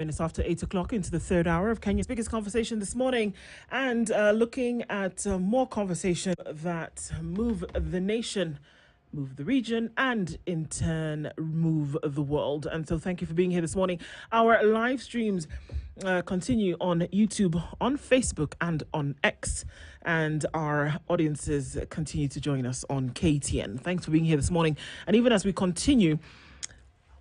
Minutes after 8 o'clock into the third hour of Kenya's biggest conversation this morning, and looking at more conversation that move the nation, move the region, and in turn move the world. And so thank you for being here this morning. Our live streams continue on YouTube, on Facebook, and on X, and our audiences continue to join us on KTN. Thanks for being here this morning. And even as we continue,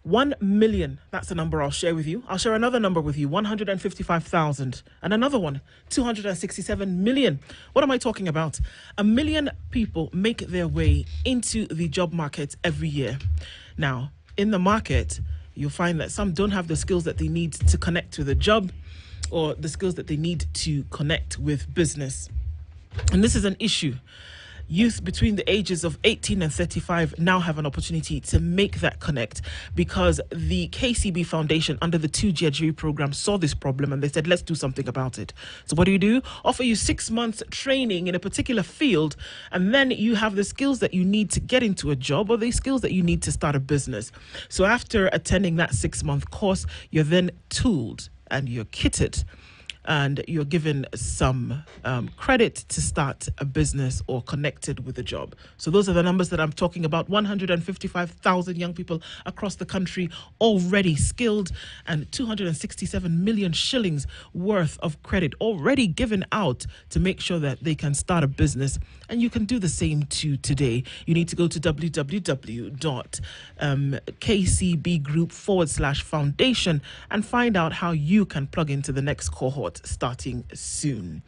1 million, that's the number I'll share with you. I'll share another number with you, 155,000. And another one, 267 million. What am I talking about? 1 million people make their way into the job market every year. Now, in the market, you'll find that some don't have the skills that they need to connect with a job or the skills that they need to connect with business. And this is an issue. Youth between the ages of 18 and 35 now have an opportunity to make that connect because the KCB Foundation under the 2G program saw this problem and they said, let's do something about it. So what do? Offer you 6 months training in a particular field, and then you have the skills that you need to get into a job or the skills that you need to start a business. So after attending that 6-month course, you're then tooled and you're kitted, and you're given some credit to start a business or connected with a job. So those are the numbers that I'm talking about. 155,000 young people across the country already skilled, and 267 million shillings worth of credit already given out to make sure that they can start a business. And you can do the same too today. You need to go to www.kcbgroup/foundation and find out how you can plug into the next cohort starting soon.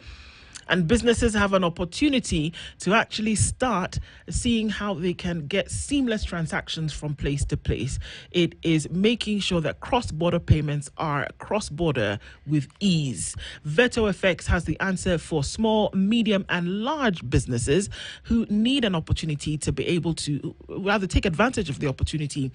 And businesses have an opportunity to actually start seeing how they can get seamless transactions from place to place. It is making sure that cross-border payments are cross-border with ease. VetoFX has the answer for small, medium, and large businesses who need an opportunity to be able to, rather take advantage of the opportunity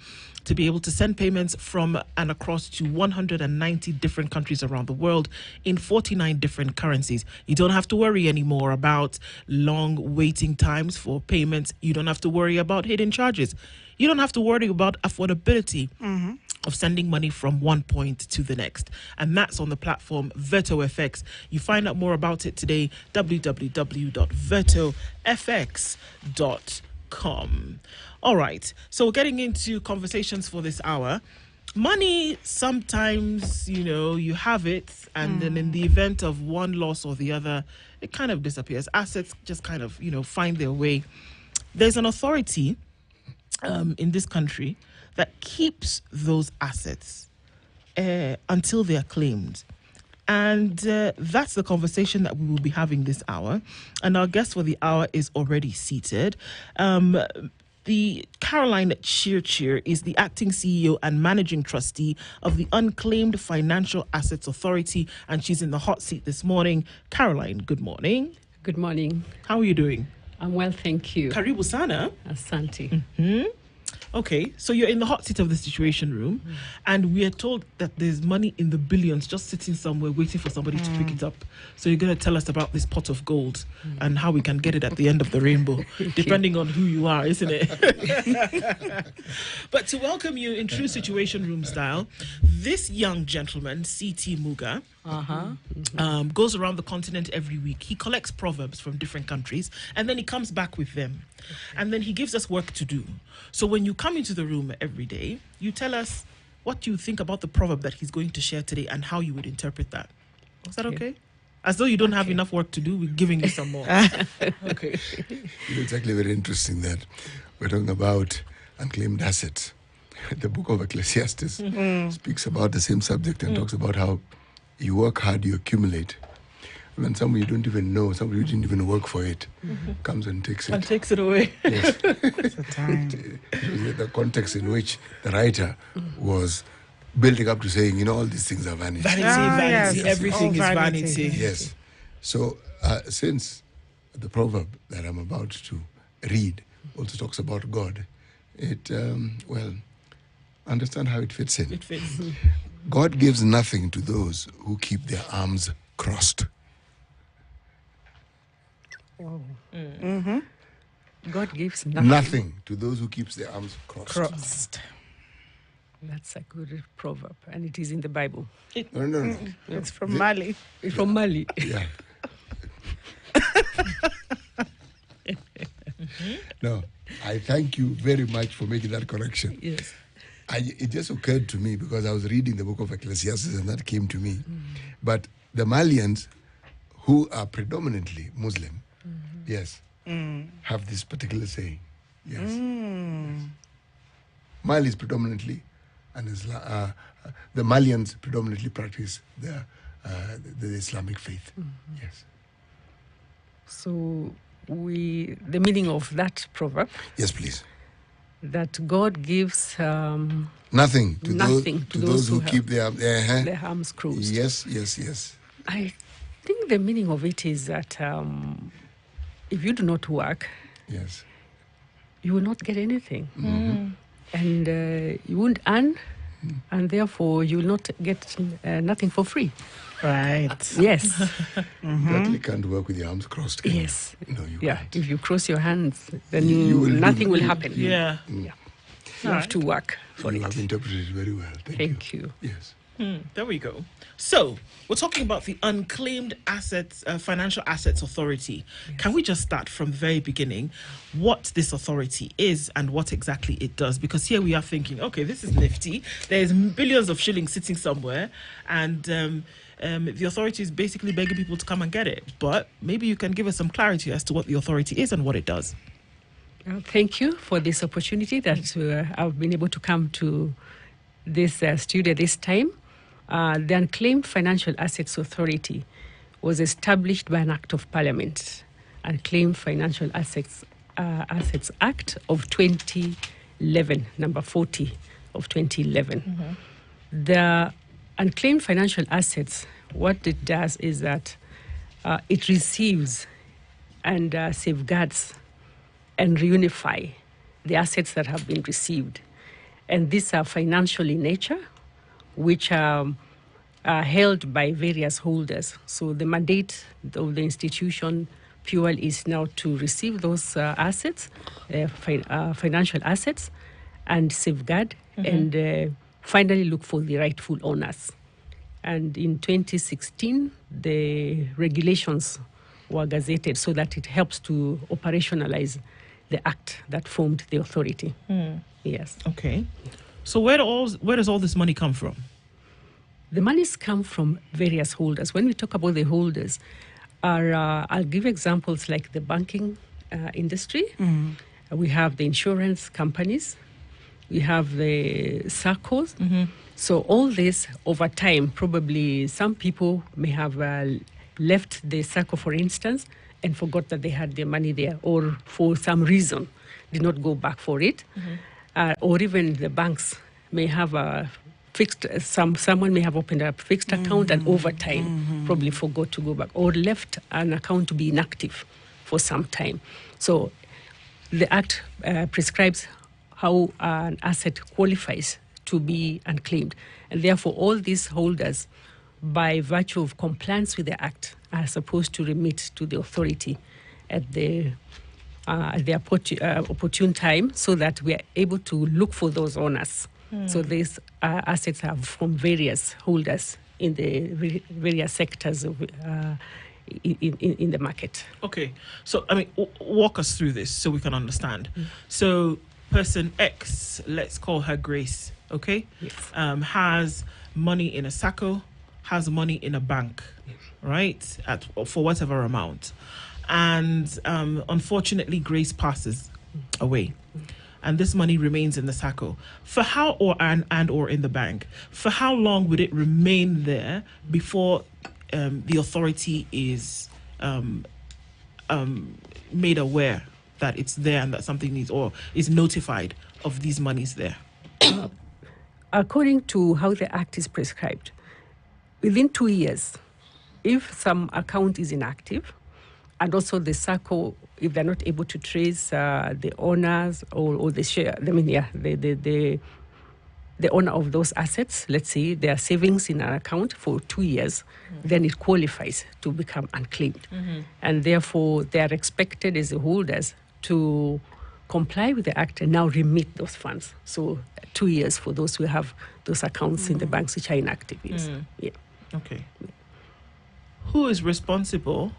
to be able to send payments from and across to 190 different countries around the world in 49 different currencies. You don't have to worry anymore about long waiting times for payments. You don't have to worry about hidden charges. You don't have to worry about affordability of sending money from one point to the next. And that's on the platform VetoFX. You find out more about it today, www.vetofx.com. All right, so we're getting into conversations for this hour. Money, sometimes, you have it, and then in the event of one loss or the other, it kind of disappears. Assets just kind of, find their way. There's an authority in this country that keeps those assets until they are claimed. And that's the conversation that we will be having this hour. And our guest for the hour is already seated. The Caroline Cheer is the acting CEO and managing trustee of the Unclaimed Financial Assets Authority, and she's in the hot seat this morning. Caroline, good morning. Good morning. How are you doing? I'm well, thank you. Karibu sana. Asante. Okay, so you're in the hot seat of the Situation Room, and we are told that there's money in the billions just sitting somewhere waiting for somebody to pick it up. So you're going to tell us about this pot of gold and how we can get it at the end of the rainbow, depending on who you are, isn't it? But to welcome you in true Situation Room style, this young gentleman, C.T. Muga, goes around the continent every week. He collects proverbs from different countries, and then he comes back with them. And then he gives us work to do. So when you come into the room every day, you tell us what you think about the proverb that he's going to share today and how you would interpret that. Is that okay? As though you don't have enough work to do, we're giving you some more. Okay. It's actually very interesting that we're talking about unclaimed assets. The book of Ecclesiastes speaks about the same subject and talks about how you work hard, you accumulate. When somebody you don't even know, somebody who didn't even work for it, comes and takes it. And takes it away. Yes. It was the context in which the writer was building up to saying, all these things are vanity. Vanity. Yes. Everything is vanity. Yes. So since the proverb that I'm about to read also talks about God, it, understand how it fits in. It fits. God gives nothing to those who keep their arms crossed. God gives Nothing to those who keeps their arms crossed. That's a good proverb, and it is in the Bible. No. It's from Mali. It's from Mali. Yeah. No, I thank you very much for making that correction. Yes. It just occurred to me because I was reading the book of Ecclesiastes and that came to me. But the Malians, who are predominantly Muslim, yes, have this particular saying. Yes. Mali is predominantly, and the Malians predominantly practice the Islamic faith. Yes. So the meaning of that proverb, Yes, please. that God gives Nothing to Nothing those, to those who keep their arms crossed. Yes. I think the meaning of it is that if you do not work, Yes. you will not get anything. And you won't earn, and therefore you will not get nothing for free. Right. Yes. You actually can't work with your arms crossed. Can Yes. You? No, you Yeah. can't. If you cross your hands, then You will nothing will happen. Yeah. Yeah. You have to work for You it. have interpreted it very well. Thank you. Yes. There we go. So we're talking about the Unclaimed Assets, Financial Assets Authority. Yes. Can we just start from the very beginning, what this authority is and what exactly it does? Because here we are thinking, okay, this is nifty. There's billions of shillings sitting somewhere, and the authority is basically begging people to come and get it. But maybe you can give us some clarity as to what the authority is and what it does. Thank you for this opportunity that I've been able to come to this studio this time. The Unclaimed Financial Assets Authority was established by an Act of Parliament, Unclaimed Financial Assets Act of 2011, number 40 of 2011. The Unclaimed Financial Assets, what it does is that it receives and safeguards and reunify the assets that have been received. And these are financial in nature, which are held by various holders. So the mandate of the institution purely is now to receive those assets, financial assets, and safeguard, and finally look for the rightful owners. And in 2016, the regulations were gazetted so that it helps to operationalize the act that formed the authority. Yes. Okay. So where does all this money come from? The monies come from various holders. When we talk about the holders, I'll give examples like the banking industry. We have the insurance companies. We have the SACCOs. So all this over time, probably some people may have left the SACCO, for instance, and forgot that they had their money there, or for some reason did not go back for it. Or even the banks may have a fixed, someone may have opened a fixed account and over time probably forgot to go back, or left an account to be inactive for some time. So the Act prescribes how an asset qualifies to be unclaimed. And therefore, all these holders, by virtue of compliance with the Act, are supposed to remit to the authority at the opportune time, so that we are able to look for those owners. So these assets are from various holders in the various sectors of, in the market. Okay. So, I mean, walk us through this so we can understand. So, person X, let's call her Grace, okay? Yes. Has money in a SACCO, has money in a bank, right? For whatever amount. And unfortunately, Grace passes away. And this money remains in the SACCO. For how, or in the bank, for how long would it remain there before the authority is made aware that it's there and that something needs, or is notified of these monies there? According to how the Act is prescribed, within 2 years, if some account is inactive, and also the SACCO, if they're not able to trace the owners or the share, the owner of those assets, let's say their savings in an account for 2 years, then it qualifies to become unclaimed. And therefore, they are expected as the holders to comply with the act and now remit those funds. So 2 years for those who have those accounts in the banks which are inactive. Yes. Yeah. Okay. Who is responsible?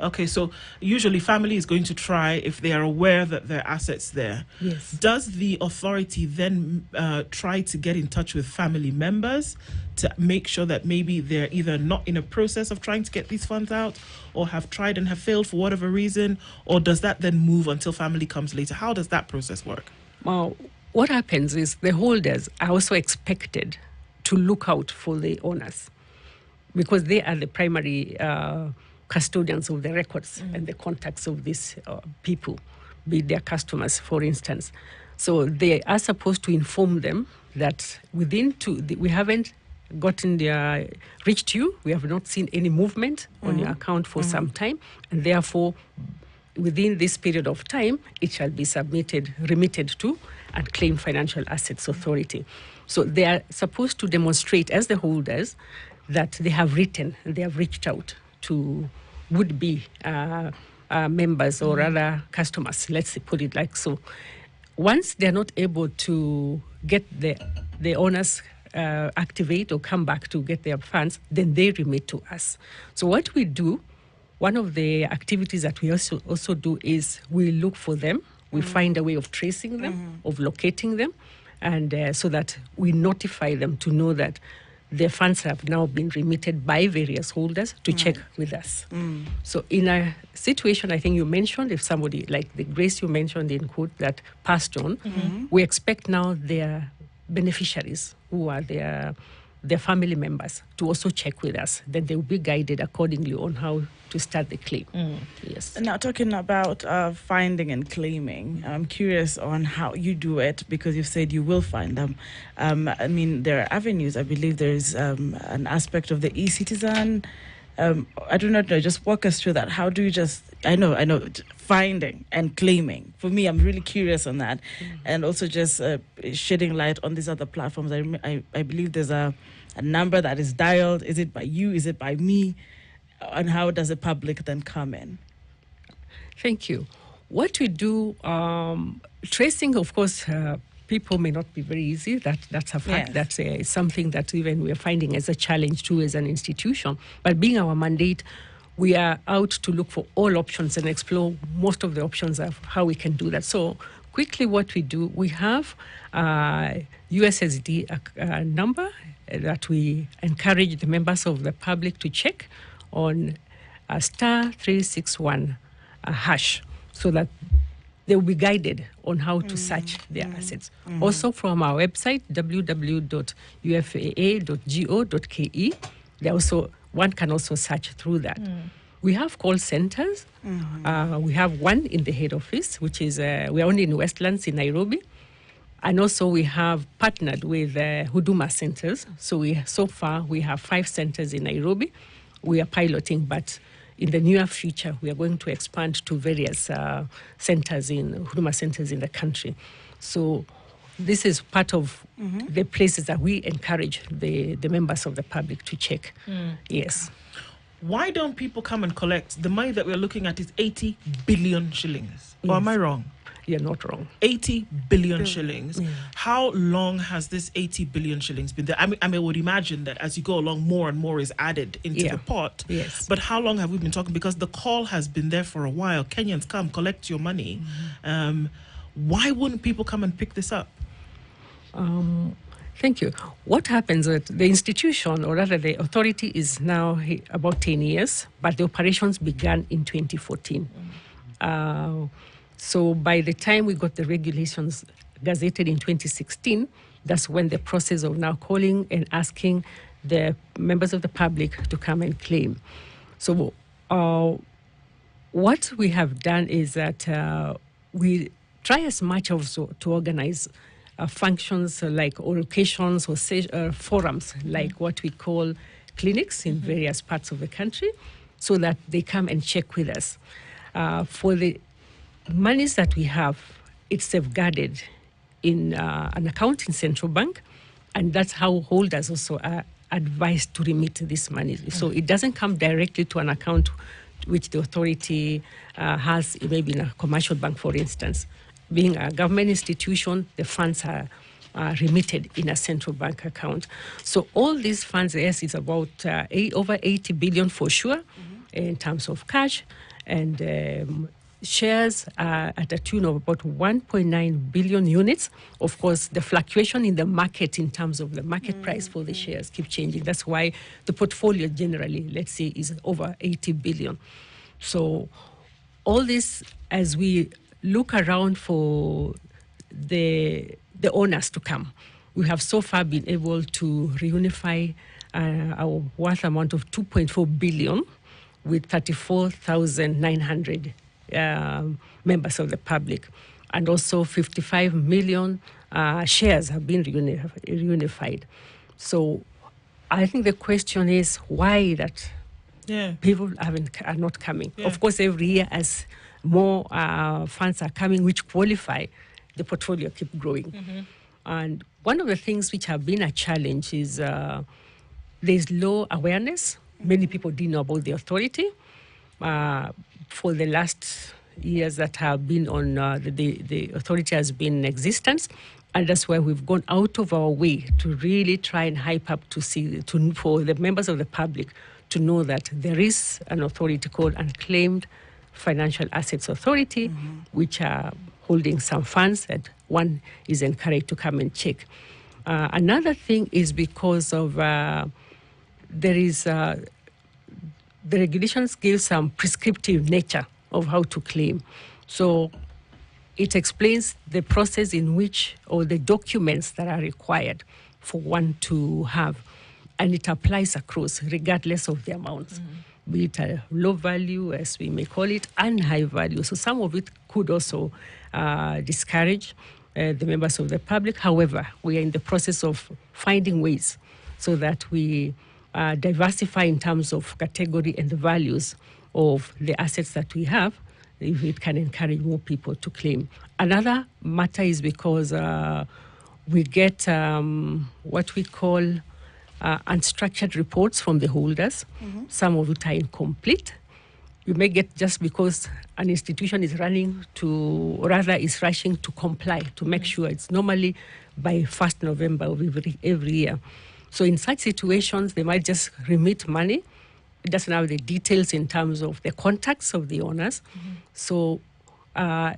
Okay, so usually family is going to try if they are aware that there are assets there. Yes. Does the authority then try to get in touch with family members to make sure that maybe they're either not in a process of trying to get these funds out or have tried and have failed for whatever reason? Or does that then move until family comes later? How does that process work? Well, what happens is the holders are also expected to look out for the owners because they are the primary custodians of the records and the contacts of these people, be their customers, for instance. So they are supposed to inform them that we haven't gotten reached you, we have not seen any movement on your account for some time, and therefore within this period of time, it shall be remitted to Unclaimed Financial Assets Authority. So they are supposed to demonstrate as the holders that they have reached out to would-be members or other customers, let's put it like so. Once they're not able to get the owners activate or come back to get their funds, then they remit to us. So what we do, one of the activities that we also do is we look for them, we find a way of tracing them, of locating them, and so that we notify them to know that their funds have now been remitted by various holders to check with us. So in a situation, I think you mentioned, if somebody, like the Grace you mentioned in quote, that passed on, we expect now their beneficiaries, who are their family members, to also check with us. Then they will be guided accordingly on how to start the claim. Yes. Now, talking about finding and claiming, I'm curious on how you do it, because you've said you will find them. I mean, there are avenues. I believe there's an aspect of the e-citizen. I do not know. Just walk us through that. How do you I know, finding and claiming. For me, I'm really curious on that. And also just shedding light on these other platforms. I believe there's a number that is dialed. Is it by you? Is it by me? And how does the public then come in? Thank you. What we do, tracing, of course, people may not be very easy. That's a fact. Yes. That's something that even we're finding as a challenge too as an institution. But being our mandate, we are out to look for all options and explore most of the options of how we can do that. So quickly what we do, we have USSD number that we encourage the members of the public to check on *361 hash, so that they will be guided on how to search their assets. Also from our website, www.ufaa.go.ke, one can also search through that. We have call centers. We have one in the head office, which is, we're only in Westlands in Nairobi. And also we have partnered with Huduma centers. So far we have 5 centers in Nairobi. We are piloting, but in the near future, we are going to expand to various Huduma centers in the country. So this is part of the places that we encourage the members of the public to check. Yes. Why don't people come and collect? The money that we're looking at is 80 billion shillings. Or am I wrong? You're not wrong. 80 billion shillings. How long has this 80 billion shillings been there? I mean, I would imagine that as you go along, more and more is added into the pot. Yes. But how long have we been talking? Because the call has been there for a while. Kenyans, come, collect your money. Why wouldn't people come and pick this up? Thank you. What happens is the institution, or rather the authority, is now about 10 years, but the operations began in 2014. So by the time we got the regulations gazetted in 2016, that's when the process of now calling and asking the members of the public to come and claim. So what we have done is that we try as much also to organize functions like or occasions or forums like what we call clinics in various parts of the country, so that they come and check with us. For the monies that we have, it's safeguarded in an account in Central Bank, and that's how holders also are advised to remit this money. So it doesn't come directly to an account which the authority has, maybe in a commercial bank, for instance. being a government institution, the funds are remitted in a central bank account. So all these funds, yes, it's about over 80 billion for sure in terms of cash, and shares are at a tune of about 1.9 billion units. Of course, the fluctuation in the market in terms of the market price for the shares keep changing. That's why the portfolio generally, let's say, is over 80 billion. So all this, as we look around for the owners to come, we have so far been able to reunify our worth amount of 2.4 billion with 34,900 members of the public, and also 55 million shares have been reunified. So I think the question is why that people are not coming. Of course, every year as more funds are coming which qualify, the portfolio keep growing. And one of the things which have been a challenge is there's low awareness. Many people didn't know about the authority. For the last years that have been on, the authority has been in existence, and that's why we've gone out of our way to really try and hype up for the members of the public to know that there is an authority called Unclaimed Financial Assets Authority, which are holding some funds that one is encouraged to come and check. Another thing is because of there is the regulations give some prescriptive nature of how to claim. So it explains the process in which, or the documents that are required for one to have, and it applies across regardless of the amounts, be it a low value, as we may call it, and high value. So some of it could also discourage the members of the public. However, we are in the process of finding ways so that we diversify in terms of category and the values of the assets that we have, if it can encourage more people to claim. Another matter is because we get what we call unstructured reports from the holders. Some of it are incomplete. You may get just because an institution is rushing to comply, to make sure it's normally by 1st November of every year. So in such situations, they might just remit money. It doesn't have the details in terms of the contacts of the owners. So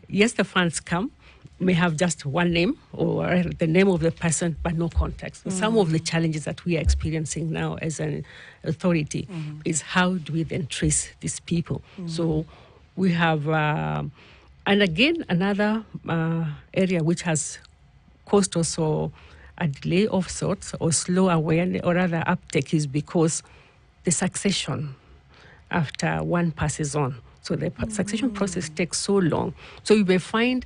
yes, the funds come, may have just one name or the name of the person, but no context. Some of the challenges that we are experiencing now as an authority is how do we then trace these people? So we have, and again, another area which has caused also a delay of sorts or slow awareness or rather uptake is because the succession after one passes on. So the succession process takes so long. So you may find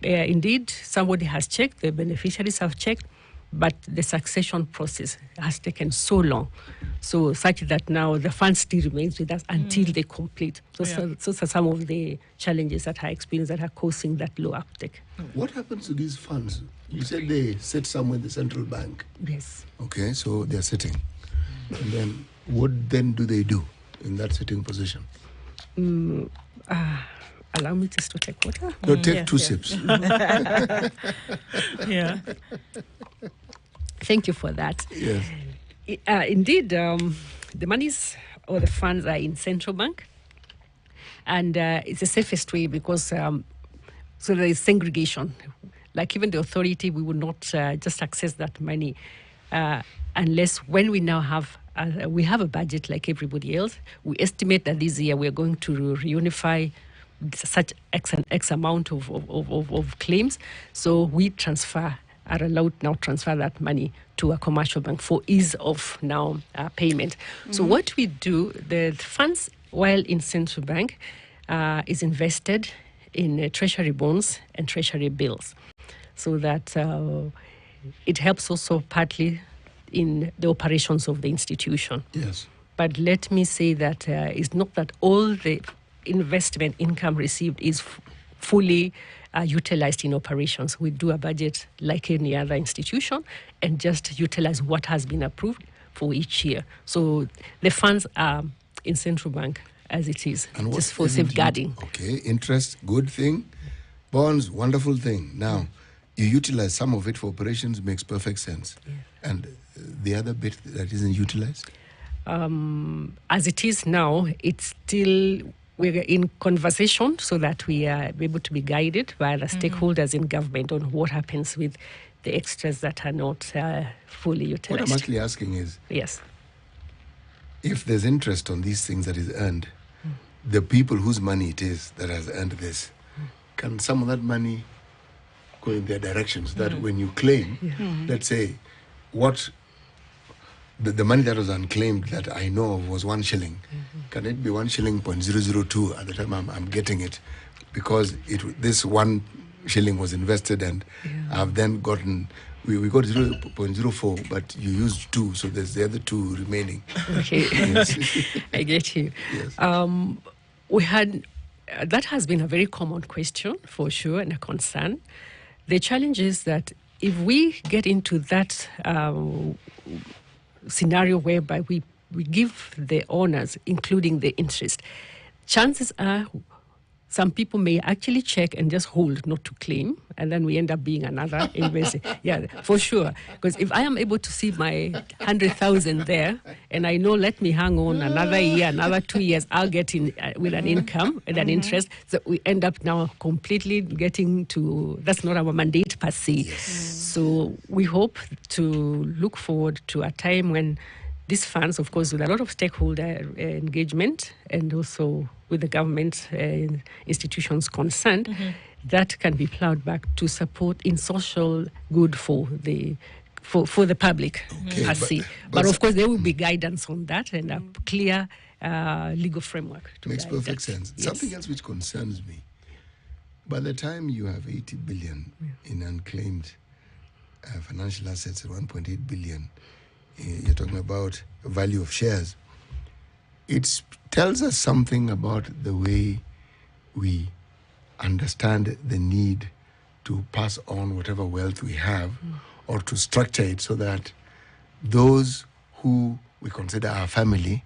indeed somebody has checked, the beneficiaries have checked, but the succession process has taken so long. So such that now the fund still remains with us until they complete. So those are some of the challenges that I experienced that are causing that low uptake. What happens to these funds? You said they sit somewhere in the central bank. Yes. Okay, so they're sitting. And then what then do they do in that sitting position? Allow me just to take water. No, take two sips. Thank you for that. Yes. Indeed, the monies or the funds are in central bank, and it's the safest way because so there is segregation. Like even the authority, we would not just access that money unless when we now have we have a budget like everybody else. We estimate that this year we are going to reunify such X amount of claims. So we are allowed now transfer that money to a commercial bank for ease of now payment. So what we do, the funds while in central bank is invested in treasury bonds and treasury bills, so that it helps also partly in the operations of the institution. Yes. But let me say that it's not that all the investment income received is fully utilized in operations. We do a budget like any other institution and just utilize what has been approved for each year. So the funds are in central bank as it is, And just for safeguarding. Okay, interest, good thing. Bonds, wonderful thing. Now, you utilize some of it for operations, makes perfect sense. Yeah. And the other bit that isn't utilized? As it is now, it's still, we're in conversation so that we are able to be guided by the stakeholders in government on what happens with the extras that are not fully utilized. What I'm actually asking is, yes, if there's interest on these things that is earned, the people whose money it is that has earned this, can some of that money go in their directions? That when you claim, let's say, what the money that was unclaimed that I know of was 1 shilling. Can it be 1 shilling .002 at the time I'm getting it? Because this 1 shilling was invested and I've then gotten, we got 0.04, but you used 2, so there's the other 2 remaining. Okay, I get you. Yes. We had, that has been a very common question for sure and a concern. The challenge is that if we get into that scenario whereby we give the owners, including the interest, chances are some people may actually check and just hold, not to claim, and then we end up being another investor. Yeah, for sure. Because if I am able to see my 100,000 there, and I know, let me hang on another year, another 2 years, I'll get in with an income and an interest. So we end up now completely getting to, that's not our mandate per se. Yes. So we hope to look forward to a time when these funds, of course, with a lot of stakeholder engagement and also with the government institutions concerned, that can be plowed back to support in social good for the public per se. But of course, there will be guidance on that and a clear legal framework to Makes guide perfect that. sense. Yes. Something else which concerns me, by the time you have 80 billion in unclaimed financial assets, 1.8 billion, you're talking about a value of shares. It tells us something about the way we understand the need to pass on whatever wealth we have or to structure it so that those who we consider our family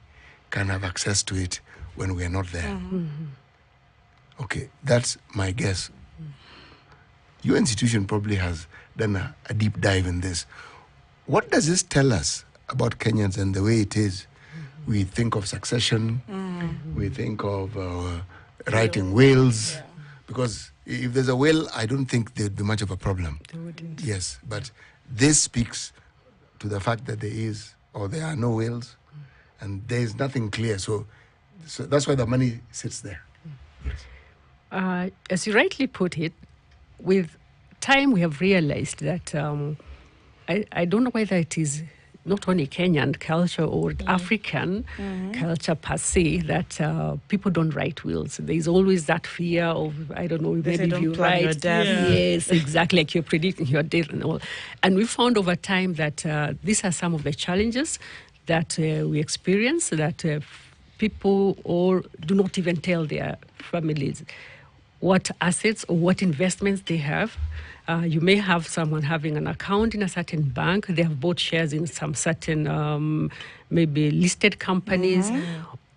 can have access to it when we are not there. Okay, that's my guess. Your institution probably has done a deep dive in this. What does this tell us about Kenyans and the way it is? We think of succession, we think of writing wills, because if there's a will, I don't think there'd be much of a problem. There wouldn't. Yes, but this speaks to the fact that there is or there are no wills and there is nothing clear. So that's why the money sits there. Yes. As you rightly put it, with time we have realized that I don't know whether it is not only Kenyan culture or African culture per se that people don't write wills. There's always that fear of, I don't know, They say maybe if don't you plan your write. death. Yes, exactly, like you're predicting your death and all. And we found over time that these are some of the challenges that we experience, that people or do not even tell their families what assets or what investments they have. You may have someone having an account in a certain bank. They have bought shares in some certain, maybe listed companies,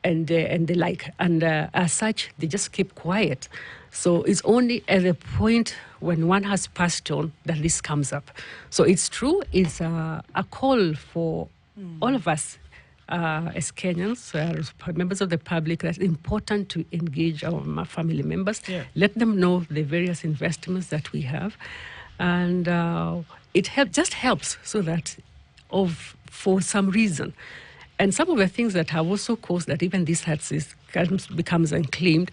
and the like. And as such, they just keep quiet. So it's only at the point when one has passed on that this comes up. So it's true. It's a call for all of us as Kenyans, members of the public, that's important to engage our family members, let them know the various investments that we have. And it just helps so that for some reason. And some of the things that have also caused that even this becomes unclaimed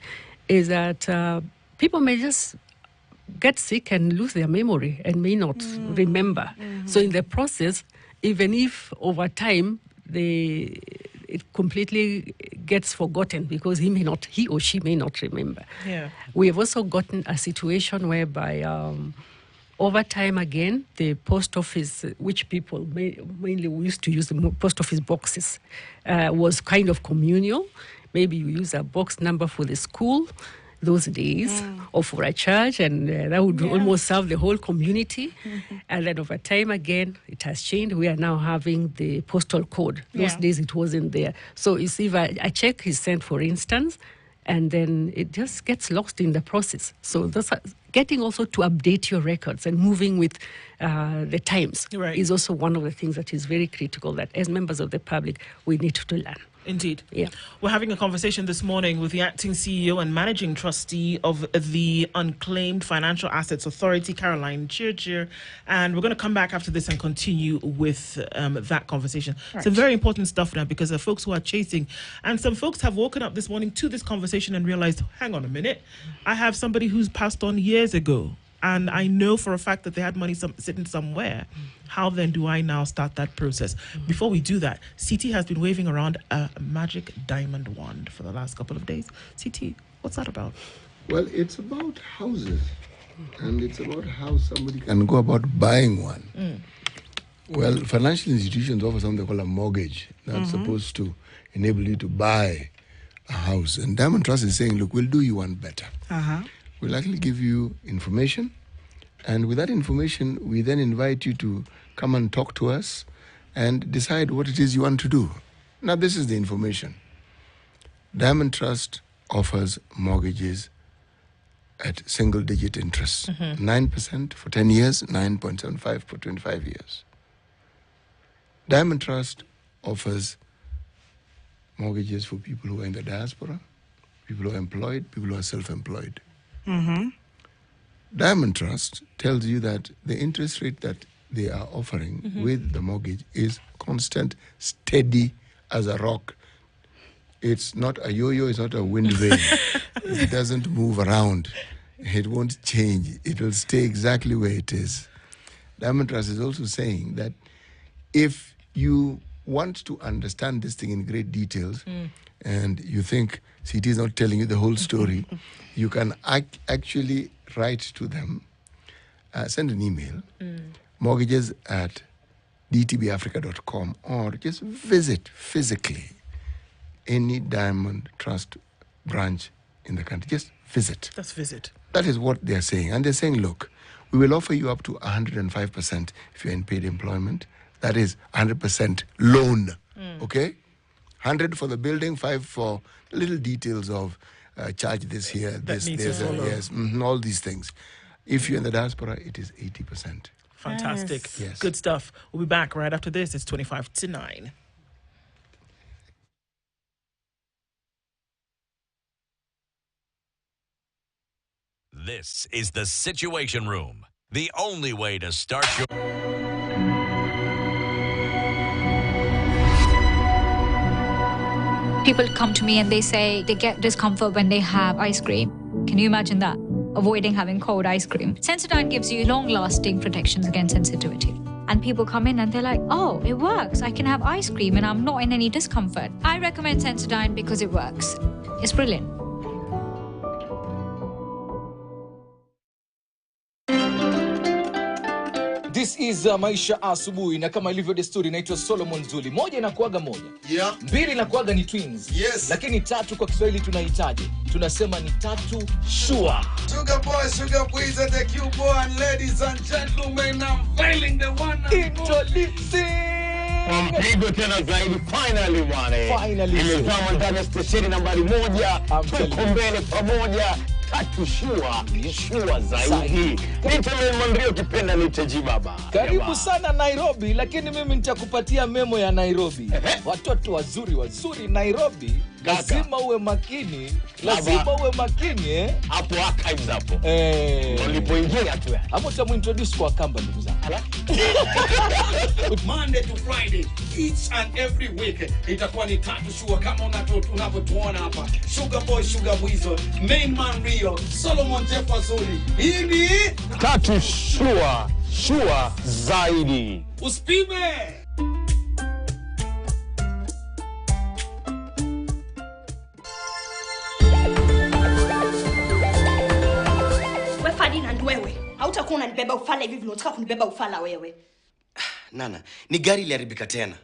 is that people may just get sick and lose their memory and may not remember. So in the process, even if over time it completely gets forgotten because he or she may not remember. Yeah. We have also gotten a situation whereby over time again, the post office, which people mainly we used to use the post office boxes, was kind of communal. Maybe you use a box number for the school those days or for a church, and that would almost serve the whole community. And then over time again, it has changed. We are now having the postal code. Those days it wasn't there. So you see, if a check is sent, for instance, and then it just gets lost in the process. So that's getting also to update your records and moving with the times is also one of the things that is very critical, that as members of the public, we need to learn. Indeed. Yeah. We're having a conversation this morning with the acting CEO and managing trustee of the Unclaimed Financial Assets Authority, Caroline Chirchir, and we're going to come back after this and continue with that conversation. Right. Some very important stuff now, because there are folks who are chasing, and some folks have woken up this morning to this conversation and realized, hang on a minute, I have somebody who's passed on years ago, and I know for a fact that they had money sitting somewhere. How then do I now start that process? Before we do that, CT has been waving around a magic diamond wand for the last couple of days. CT, what's that about? Well, it's about houses, and it's about how somebody can go about buying one. Well, financial institutions offer something called a mortgage that's supposed to enable you to buy a house. And Diamond Trust is saying, look, we'll do you one better. We'll actually give you information, and with that information, we then invite you to come and talk to us and decide what it is you want to do. Now, this is the information. Diamond Trust offers mortgages at single-digit interest, 9% for 10 years, 9.75 for 25 years. Diamond Trust offers mortgages for people who are in the diaspora, people who are employed, people who are self-employed. Diamond Trust tells you that the interest rate that they are offering with the mortgage is constant, steady as a rock. It's not a yo-yo, it's not a wind vane. It doesn't move around. It won't change. It will stay exactly where it is. Diamond Trust is also saying that if you want to understand this thing in great details, and you think CT is not telling you the whole story, you can actually write to them, send an email, mortgages@dtbafrica.com, or just visit physically any Diamond Trust branch in the country. Just visit. Just visit. That is what they're saying. And they're saying, look, we will offer you up to 105% if you're in paid employment. That is 100% loan, okay? 100 for the building, 5 for the little details of charge this here, this, yes, all these things. If you're in the diaspora, it is 80%. Fantastic. Yes. Good stuff. We'll be back right after this. It's 25 to 9. This is the Situation Room, the only way to start your... People come to me and they say they get discomfort when they have ice cream. Can you imagine that? Avoiding having cold ice cream. Sensodyne gives you long-lasting protection against sensitivity. And people come in and they're like, oh, it works. I can have ice cream and I'm not in any discomfort. I recommend Sensodyne because it works. It's brilliant. This is Maisha Asubuhi, na kama ilivyo desturi inaitwa Solomon Zuli. Moja inakuaga moja. Yeah. Mbili inakuaga ni twins. Yes. Lakini tatu kwa Kiswahili tunahitaji. Tunasema ni tatu sure. Sugar boys and the cute boy, and ladies and gentlemen, I'm failing the one. Introducing. Mpigo tena zaidi, finally bwana. Finally. Imezama ndani ya stesheni nambari 1. Tuko mbele pamoja. Tatu shua zaidi. Niteme Mandrio kipenda niteji baba. Karibu sana Nairobi, lakini mimi nitakupatia memo ya Nairobi. Watoto wazuri Nairobi. Lazima uwe makini. Hapo archives hapo. Ulipoingia tu. Hapo tutamuintroduce kwa kamba ndugu zangu. Monday to Friday, each and every week. Itakuwa ni tatu shua kama unavyotuona hapa. Sugar boy, sugar weasel, main man Rio, Solomon Jefferson. Hii ni tatu shua zaidi. Usipime. Ferdinand, wewe hautakuwa unanibeba ufala hivi vile unataka kunibeba ufala wewe. Nana, ni gari iliharibika tena.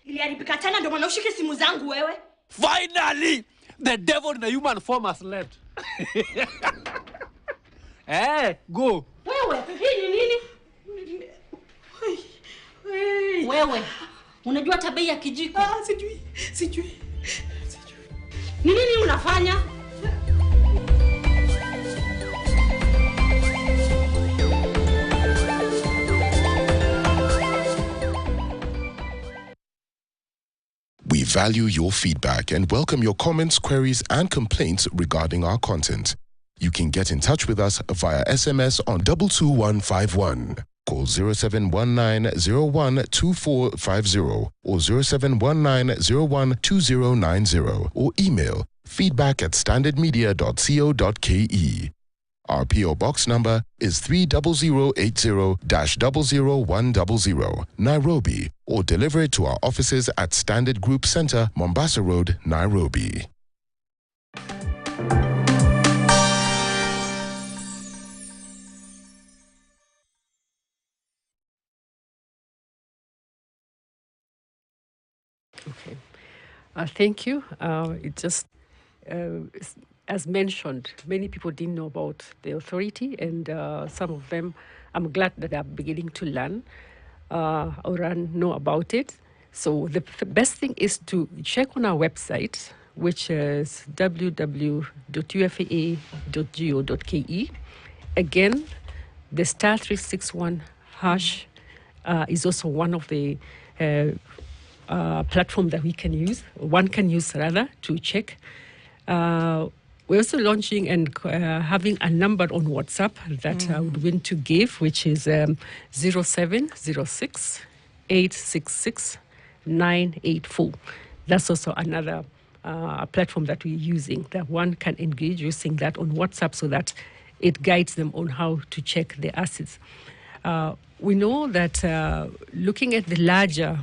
Iliharibika tena ndio maana ushike simu zangu wewe. Finally, the devil in the human form has left. Hey, go. Wewe, hii ni nini? Wewe, unajua tabia ya kijiko? Sijui. Ni nini unafanya? value your feedback and welcome your comments, queries, and complaints regarding our content. You can get in touch with us via SMS on 22151. Call 0719-012450 or 0719-012090 or email feedback@standardmedia.co.ke. Our PO Box number is 30080-00100, Nairobi, or deliver it to our offices at Standard Group Center, Mombasa Road, Nairobi. Okay. Thank you. It just, as mentioned, many people didn't know about the authority, and some of them, I'm glad that they're beginning to learn or know about it. So the best thing is to check on our website, which is www.ufaa.go.ke. Again, the *361# is also one of the platform that we can use, one can use rather, to check. We're also launching and having a number on WhatsApp that I would want to give, which is 0706 866 984. That's also another platform that we're using, that one can engage using that on WhatsApp so that it guides them on how to check the assets. We know that looking at the larger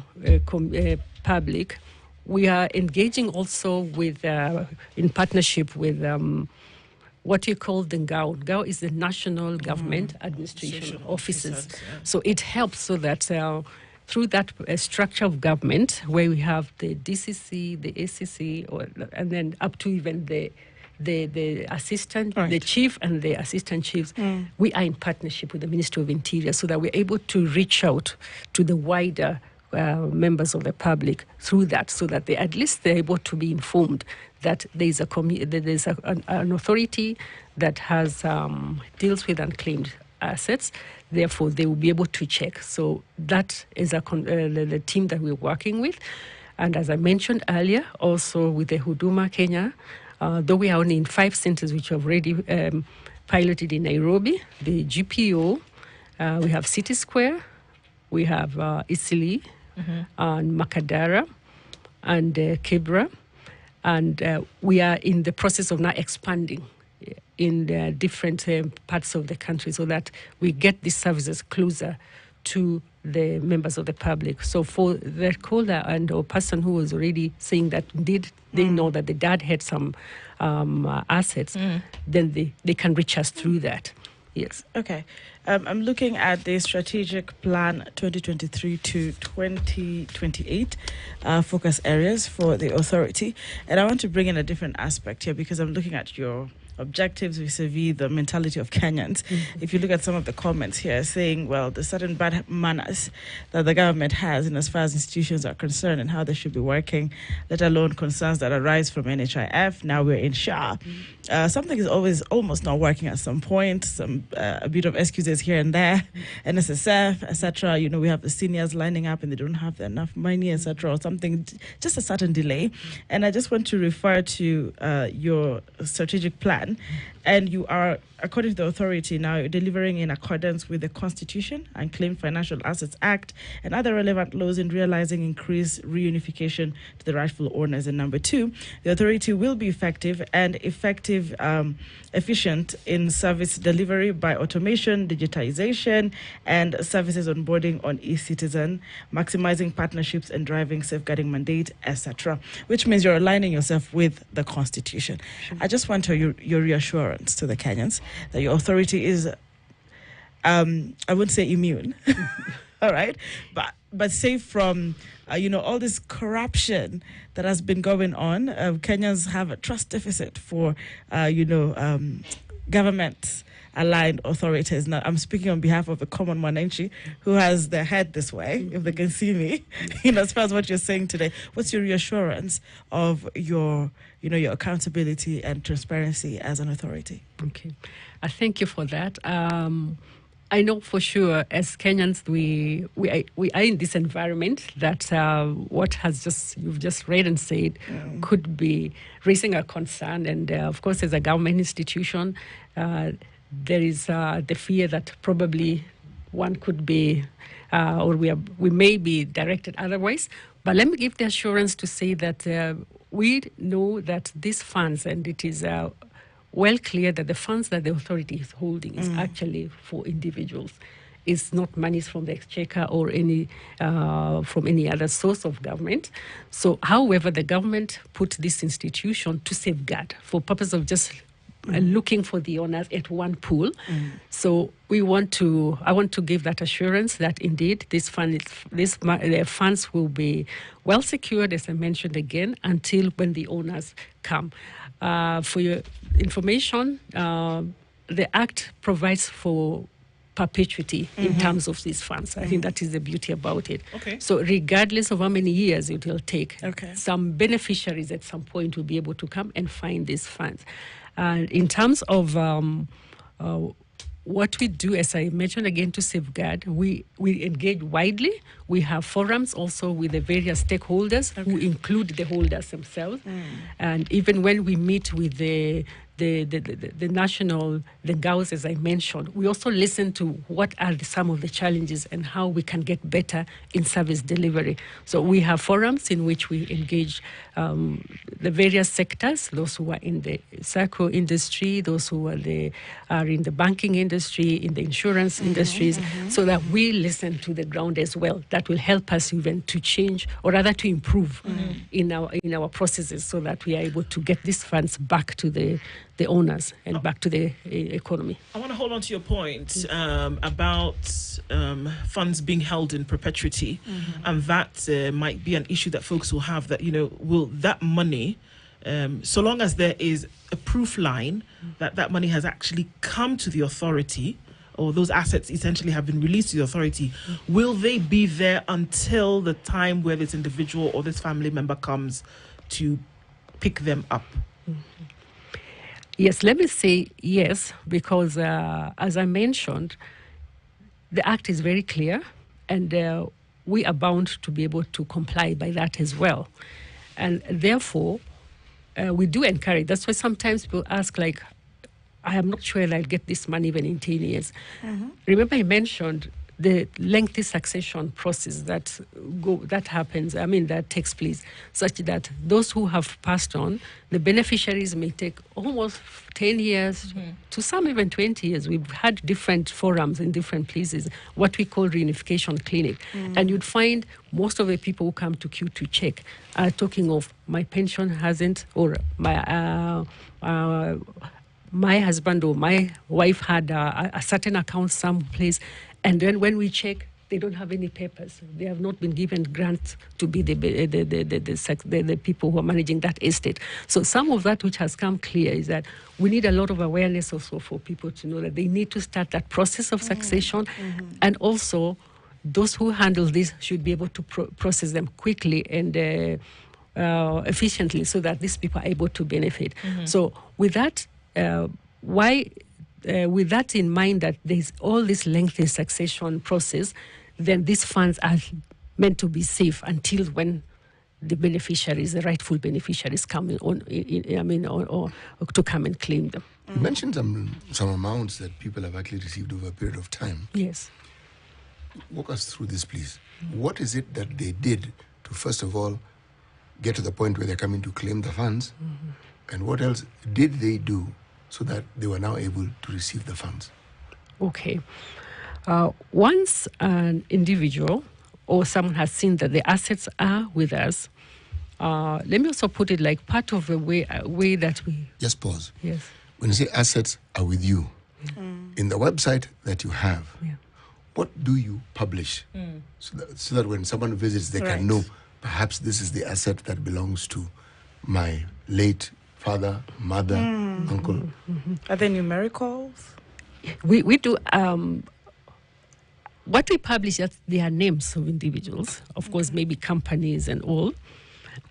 public, we are engaging also with, in partnership with what you call the GAO. GAO is the National Government Administration Offices. So it helps so that through that structure of government, where we have the DCC, the ACC, and then up to even the assistant, the chief and the assistant chiefs, we are in partnership with the Ministry of Interior so that we're able to reach out to the wider members of the public through that, so that at least they're able to be informed that there's an authority that has deals with unclaimed assets. Therefore, they will be able to check. So that is the team that we're working with. And as I mentioned earlier, also with the Huduma Kenya, though we are only in 5 centers which have already piloted in Nairobi, the GPO, we have City Square, we have Isili, and Makadara, and Kibra. And we are in the process of now expanding in the different parts of the country so that we get these services closer to the members of the public. So for the caller and or person who was already saying that indeed they know that the dad had some assets, then they can reach us through that. Yes. Okay. I'm looking at the strategic plan 2023 to 2028 focus areas for the authority. And I want to bring in a different aspect here because I'm looking at your objectives vis-a-vis the mentality of Kenyans. If you look at some of the comments here saying, well, the certain bad manners that the government has in as far as institutions are concerned and how they should be working, let alone concerns that arise from NHIF. Now we're in SHA. Something is always almost not working at some point, a bit of excuses here and there, NSSF, etc. You know, we have the seniors lining up and they don't have enough money, etc., or something, just a certain delay. And I just want to refer to your strategic plan. And you are, according to the authority now, delivering in accordance with the Constitution, Unclaimed Financial Assets Act, and other relevant laws in realizing increased reunification to the rightful owners. And number 2, the authority will be effective and efficient in service delivery by automation, digitization, and services onboarding on e-citizen, maximizing partnerships and driving safeguarding mandate, etc., which means you're aligning yourself with the Constitution. I just want your reassurance to the Kenyans that your authority is, I wouldn't say immune, all right, but safe from, all this corruption that has been going on. Kenyans have a trust deficit for, government-aligned authorities. Now, I'm speaking on behalf of the common Mwananchi who has their head this way, if they can see me, as far as what you're saying today. What's your reassurance of your accountability and transparency as an authority? Okay. I thank you for that. I know for sure, as Kenyans, we are in this environment that what you've just read and said could be raising a concern. And of course, as a government institution, there is the fear that probably one could be, or we may be directed otherwise. But let me give the assurance to say that we know that these funds, and it is well clear that the funds that the authority is holding is actually for individuals. It's not monies from the exchequer or any from any other source of government. So, however, the government put this institution to safeguard for purpose of just looking for the owners at one pool. So I want to give that assurance that indeed the funds will be well secured, as I mentioned again, until when the owners come. For your information, the Act provides for perpetuity in terms of these funds. I think that is the beauty about it. Okay. So regardless of how many years it will take, some beneficiaries at some point will be able to come and find these funds. In terms of what we do, as I mentioned again, to safeguard, we engage widely. We have forums also with the various stakeholders who include the holders themselves. And even when we meet with the national, the GAUs, as I mentioned, we also listen to what are some of the challenges and how we can get better in service delivery. So we have forums in which we engage the various sectors, those who are in the circle industry, those who are in the banking industry, in the insurance industries, so that we listen to the ground as well. That will help us even to change, or rather to improve in our processes, so that we are able to get these funds back to the owners and back to the economy. I want to hold on to your point about funds being held in perpetuity, and that might be an issue that folks will have, that, will that money, so long as there is a proof line that money has actually come to the authority, or those assets essentially have been released to the authority, will they be there until the time where this individual or this family member comes to pick them up? Yes, let me say yes, because as I mentioned, the Act is very clear, and we are bound to be able to comply by that as well. And therefore, we do encourage. That's why sometimes people ask, like, I am not sure that I'll get this money even in 10 years. Remember, I mentioned the lengthy succession process that happens, that takes place, such that those who have passed on, the beneficiaries may take almost 10 years, to some even 20 years. We've had different forums in different places, what we call reunification clinic. And you'd find most of the people who come to queue to check are talking of, my pension hasn't, or my husband or my wife had a certain account someplace, and then when we check, they don't have any papers. They have not been given grants to be the people who are managing that estate. So some of that which has come clear is that we need a lot of awareness also for people to know that they need to start that process of succession, and also those who handle this should be able to process them quickly and efficiently, so that these people are able to benefit. So with that, with that in mind, that there's all this lengthy succession process, then these funds are meant to be safe until when the beneficiaries, the rightful beneficiaries, come or to come and claim them. You mentioned some amounts that people have actually received over a period of time. Yes. Walk us through this, please. What is it that they did to, first of all, get to the point where they're coming to claim the funds? And what else did they do so that they were now able to receive the funds? Okay. Once an individual or someone has seen that the assets are with us, let me also put it like part of the way that we... Just pause. Yes. When you say assets are with you, in the website that you have, what do you publish? So that when someone visits, they can know, perhaps this is the asset that belongs to my late father, mother, uncle. Are there numericals? We do. What we publish, they are names of individuals, of course, maybe companies and all,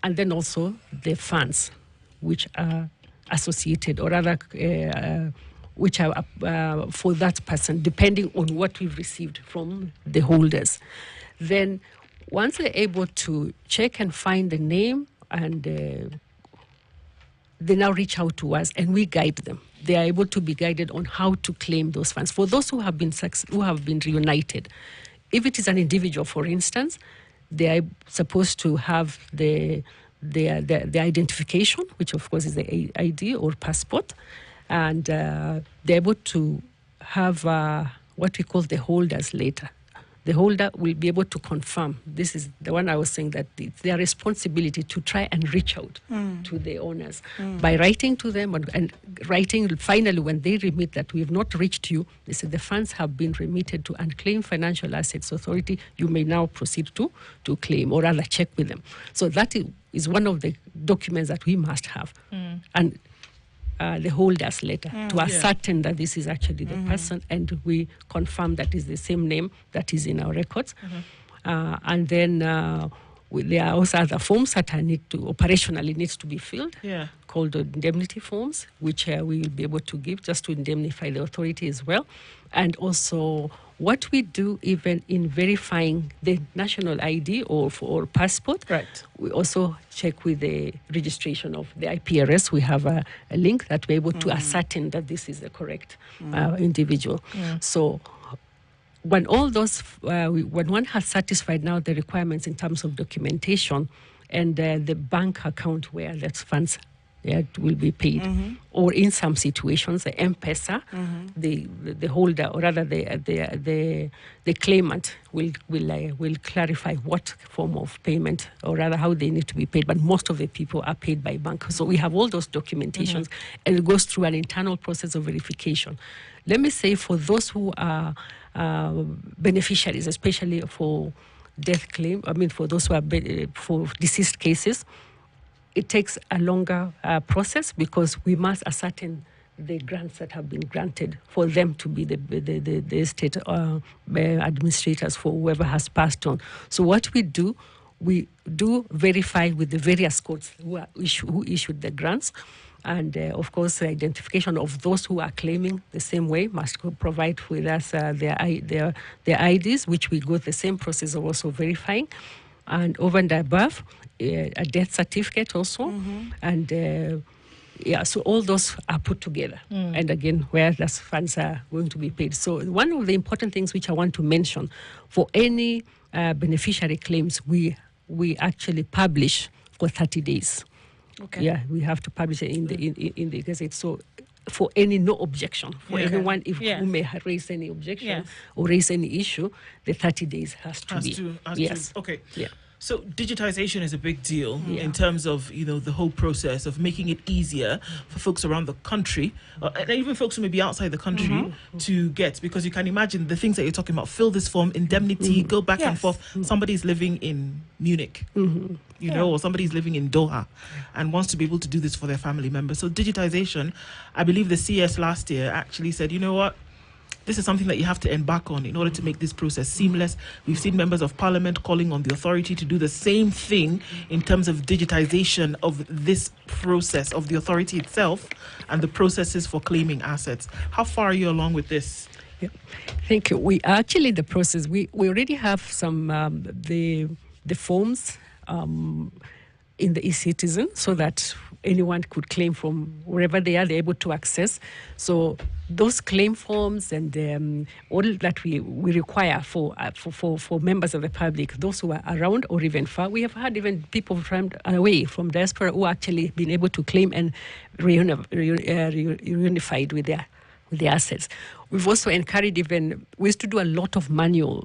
and then also the funds which are associated, or rather which are for that person, depending on what we've received from the holders. Then once they're able to check and find the name, and they now reach out to us and we guide them. They are able to be guided on how to claim those funds. For those who have been reunited, if it is an individual, for instance, they are supposed to have the identification, which of course is the ID or passport, and they're able to have what we call the holder's letter. The holder will be able to confirm. This is the one I was saying, that it's their responsibility to try and reach out to the owners by writing to them and writing finally when they remit that we have not reached you. They say the funds have been remitted to Unclaimed Financial Assets Authority. You may now proceed to claim, or rather check with them. So that is one of the documents that we must have. And the holder's letter to ascertain that this is actually the person, and we confirm that is the same name that is in our records. And then there are also other forms that operationally needs to be filled, called indemnity forms, which we will be able to give just to indemnify the authority as well. And also what we do even in verifying the national ID or passport, we also check with the registration of the IPRS. We have a link that we're able to ascertain that this is the correct individual. So when all those, when one has satisfied now the requirements in terms of documentation and the bank account where that funds will be paid, or in some situations the M-Pesa, the holder, or rather the claimant will clarify what form of payment, or rather how they need to be paid. But most of the people are paid by bank, so we have all those documentations, and it goes through an internal process of verification. Let me say, for those who are beneficiaries, especially for death claim, for those who are for deceased cases, it takes a longer process, because we must ascertain the grants that have been granted for them to be the estate administrators for whoever has passed on. So what we do verify with the various courts who issued the grants. And of course, the identification of those who are claiming the same way must provide with us their IDs, which we go the same process of also verifying. And over and above, a death certificate also. And so all those are put together. And again, where those funds are going to be paid. So one of the important things which I want to mention, for any beneficiary claims, we actually publish for 30 days. Okay. Yeah, we have to publish it in the Gazette. So for any no objection, for anyone who may raise any objection or raise any issue, the 30 days has to be. Okay. Yeah. So digitization is a big deal in terms of, the whole process of making it easier for folks around the country, and even folks who may be outside the country to get, because you can imagine the things that you're talking about: fill this form, indemnity, go back and forth. Somebody's living in Munich, or somebody's living in Doha and wants to be able to do this for their family members. So digitization, I believe the CS last year actually said, you know what? This is something that you have to embark on in order to make this process seamless. We've seen members of parliament calling on the authority to do the same thing in terms of digitization of this process of the authority itself and the processes for claiming assets. How far are you along with this? Yeah. Thank you. We are actually in the process. We already have some the forms in the e-citizen, so that anyone could claim from wherever they are, they're able to access. So those claim forms and all that we require for members of the public, those who are around or even far. We have had even people from away from diaspora who actually been able to claim and reunified with their assets. We've also encouraged we used to do a lot of manual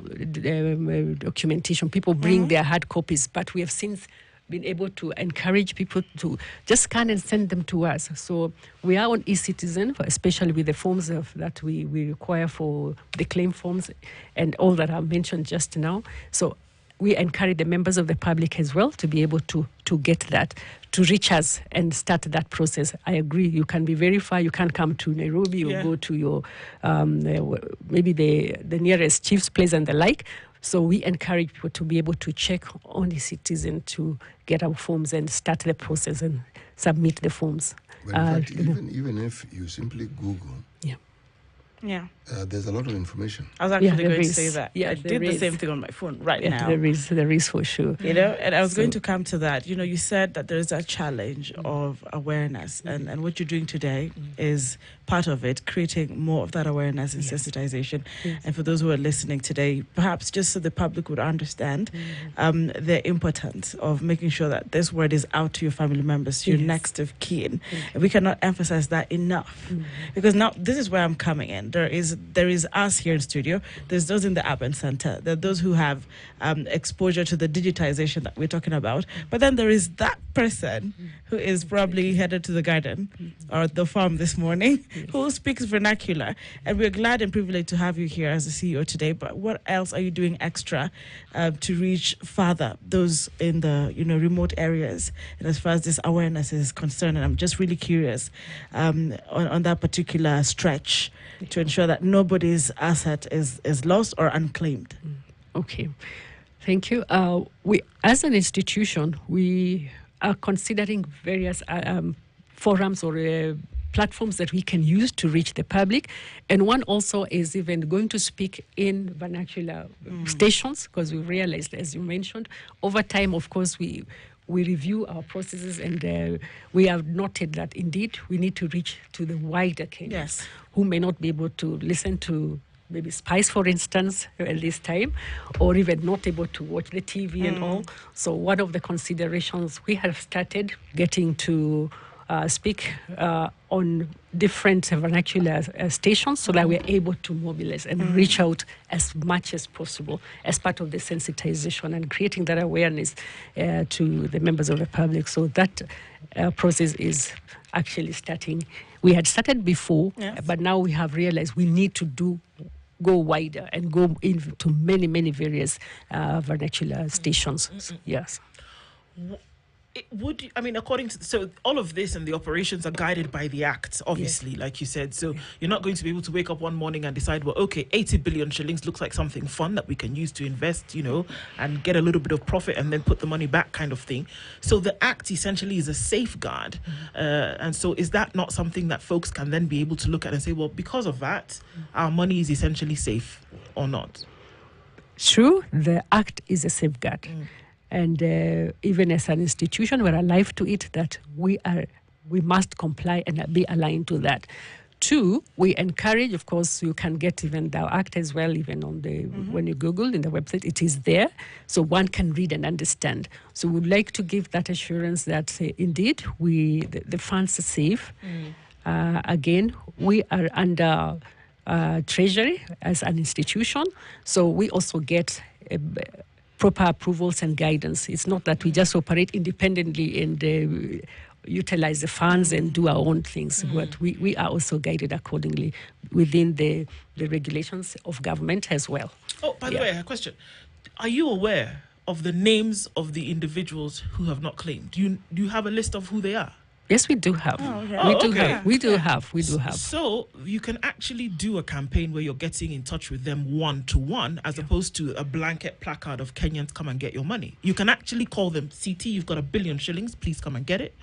documentation. People bring their hard copies, but we have since been able to encourage people to just scan and send them to us. So we are on e-citizen, especially with the forms that we require for the claim forms and all that I mentioned just now. So we encourage the members of the public as well to be able to get that, to reach us and start that process. I agree, you can be very far, you can't come to Nairobi or go to your, maybe the nearest chief's place and the like. So we encourage people to be able to check on the citizen to get our forms and start the process and submit the forms. But in fact, even if you simply Google, Yeah. there's a lot of information. I was actually going to is. say that. Yeah, I did the same thing on my phone now. There is for sure. You know, and I was going to come to that. You know, you said that there's a challenge of awareness, and what you're doing today is part of it, creating more of that awareness and sensitization. And for those who are listening today, perhaps just so the public would understand the importance of making sure that this word is out to your family members, to your next of kin. And we cannot emphasize that enough. Because now this is where I'm coming in. There is us here in studio. There's those in the urban center. There are those who have exposure to the digitization that we're talking about. But then there is that person who is probably headed to the garden or the farm this morning who speaks vernacular. And we're glad and privileged to have you here as the CEO today. But what else are you doing extra to reach further those in the remote areas? And as far as this awareness is concerned, and I'm just really curious on that particular stretch to ensure that nobody's asset is lost or unclaimed. Okay, thank you. We, as an institution, we are considering various forums or platforms that we can use to reach the public. And one also is even going to speak in vernacular stations, because we realized, as you mentioned, over time, of course, we review our processes, and we have noted that indeed we need to reach to the wider Kenyans who may not be able to listen to maybe Spice, for instance, at this time, or even not able to watch the TV and all. So one of the considerations, we have started getting to speak on different vernacular stations so that we're able to mobilize and reach out as much as possible as part of the sensitization and creating that awareness to the members of the public. So that process is actually starting. We had started before, but now we have realized we need to go wider and go into many, many various vernacular stations. Yes. According to so all of this and the operations are guided by the Act, obviously, like you said. So you're not going to be able to wake up one morning and decide, well, okay, 80 billion shillings looks like something fun that we can use to invest, and get a little bit of profit and then put the money back, kind of thing. So the Act essentially is a safeguard, and so is that not something that folks can then be able to look at and say, well, because of that, our money is essentially safe or not? True, the Act is a safeguard. And even as an institution, we're alive to it that we must comply and be aligned to that. Two, we encourage, of course, you can get even the Act as well, even on the when you Google in the website, it is there, so one can read and understand. So we'd like to give that assurance that indeed the funds are safe. Again, we are under Treasury as an institution, so we also get proper approvals and guidance. It's not that we just operate independently and utilize the funds and do our own things, but we are also guided accordingly within the regulations of government as well. Oh, by the way, I have a question. Are you aware of the names of the individuals who have not claimed? Do you have a list of who they are? Yes, we do have. We do have. So you can actually do a campaign where you're getting in touch with them one-to-one, as opposed to a blanket placard of Kenyans, come and get your money. You can actually call them, CT, you've got 1 billion shillings, please come and get it.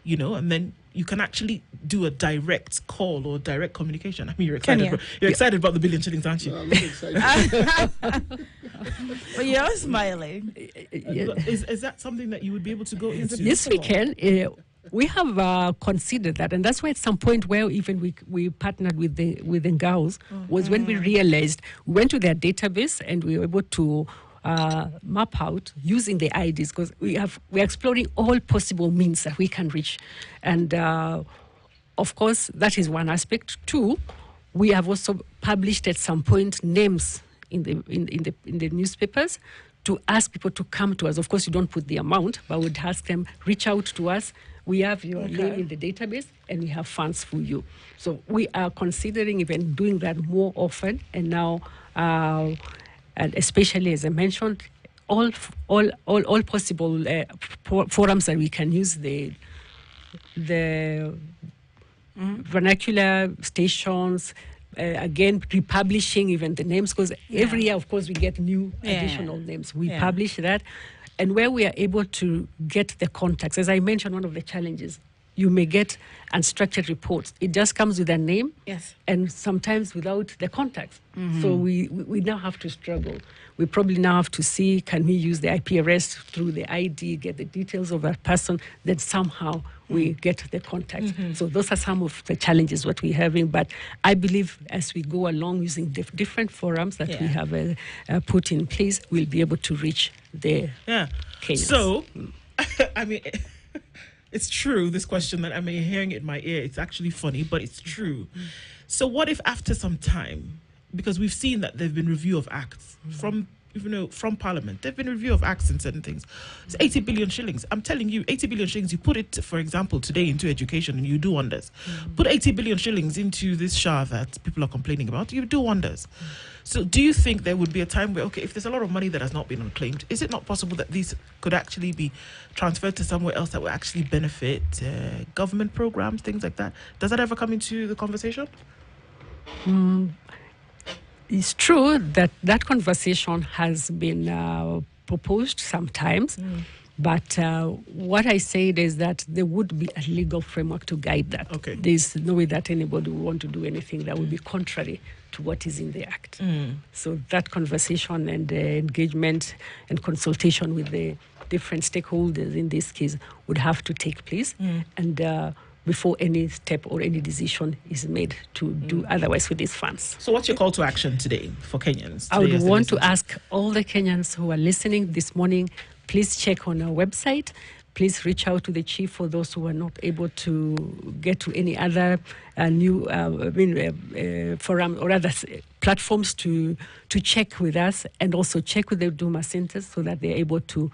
And then you can actually do a direct call or direct communication. I mean, you're excited. You're excited about the 1 billion shillings, aren't you? I'm really excited. But you're smiling. Is that something that you would be able to go into? Yes, we can. We have considered that, and that's why at some point where even we partnered with the Ngaos was when we realized, we went to their database and we were able to map out using the IDs, because we're exploring all possible means that we can reach, and of course that is one aspect. Two, we have also published at some point names in the newspapers to ask people to come to us. Of course, you don't put the amount, but we'd ask them, reach out to us. We have your name in the database, and we have funds for you. So we are considering even doing that more often. And now, and especially as I mentioned, all possible forums that we can use the vernacular stations. Again, republishing even the names, because every year, of course, we get new additional names. We publish that. And where we are able to get the contacts, as I mentioned, one of the challenges you may get unstructured reports. It just comes with a name, yes, and sometimes without the contacts. So we now have to struggle. We probably now have to see, can we use the IP arrest through the ID, get the details of that person, then somehow we get the contact. So those are some of the challenges what we're having. But I believe as we go along using different forums that we have put in place, we'll be able to reach the Kenyans. So, I mean, it's true, this question that I'm hearing it in my ear. It's actually funny, but it's true. So what if after some time, because we've seen that there've been review of acts from Parliament, there've been review of acts and certain things. It's 80 billion shillings. I'm telling you, 80 billion shillings, you put it, for example, today into education and you do wonders. Put 80 billion shillings into this SHA that people are complaining about, you do wonders. So do you think there would be a time where, okay, if there's a lot of money that has not been unclaimed, is it not possible that these could actually be transferred to somewhere else that will actually benefit government programs, things like that? Does that ever come into the conversation? It's true that that conversation has been proposed sometimes, but what I said is that there would be a legal framework to guide that. Okay. There's no way that anybody will want to do anything that would be contrary to what is in the Act. So that conversation and engagement and consultation with the different stakeholders in this case would have to take place, and before any step or any decision is made to do otherwise with these funds. So what's your call to action today for Kenyans? I would want to ask all the Kenyans who are listening this morning, please check on our website. Please reach out to the chief for those who are not able to get to any other new forum or other platforms to check with us, and also check with the Duma centers so that they're able to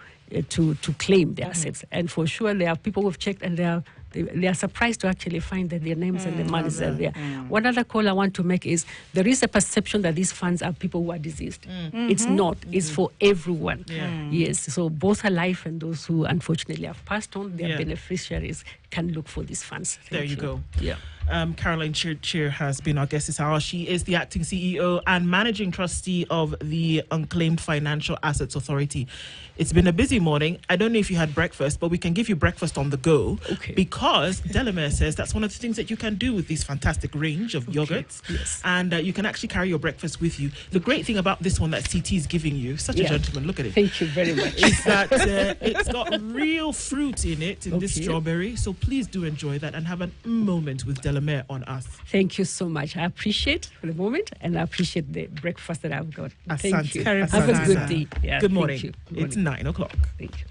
claim the assets. And for sure, there are people who've checked and they are surprised to actually find that their names and the monies are there. One other call I want to make is there is a perception that these funds are people who are deceased. It's not. It's for everyone. Yes. So both alive and those who unfortunately have passed on, their beneficiaries can look for these funds. There you go. Yeah. Caroline Cheer has been our guest this hour. She is the acting CEO and managing trustee of the Unclaimed Financial Assets Authority. It's been a busy morning. I don't know if you had breakfast, but we can give you breakfast on the go. Okay. Because Delamere says that's one of the things that you can do with this fantastic range of yogurts. Yes. And you can actually carry your breakfast with you. The great thing about this one that CT is giving you, such a gentleman, look at it. Thank you very much. Is that it's got real fruit in it, in this strawberry. So please do enjoy that and have a moment with Delamere on us. Thank you so much. I appreciate for the moment, and I appreciate the breakfast that I've got. Thank you. Asante. Have a good day. Yeah, Good morning. Thank you. Good It's morning. 9 o'clock. Thank you.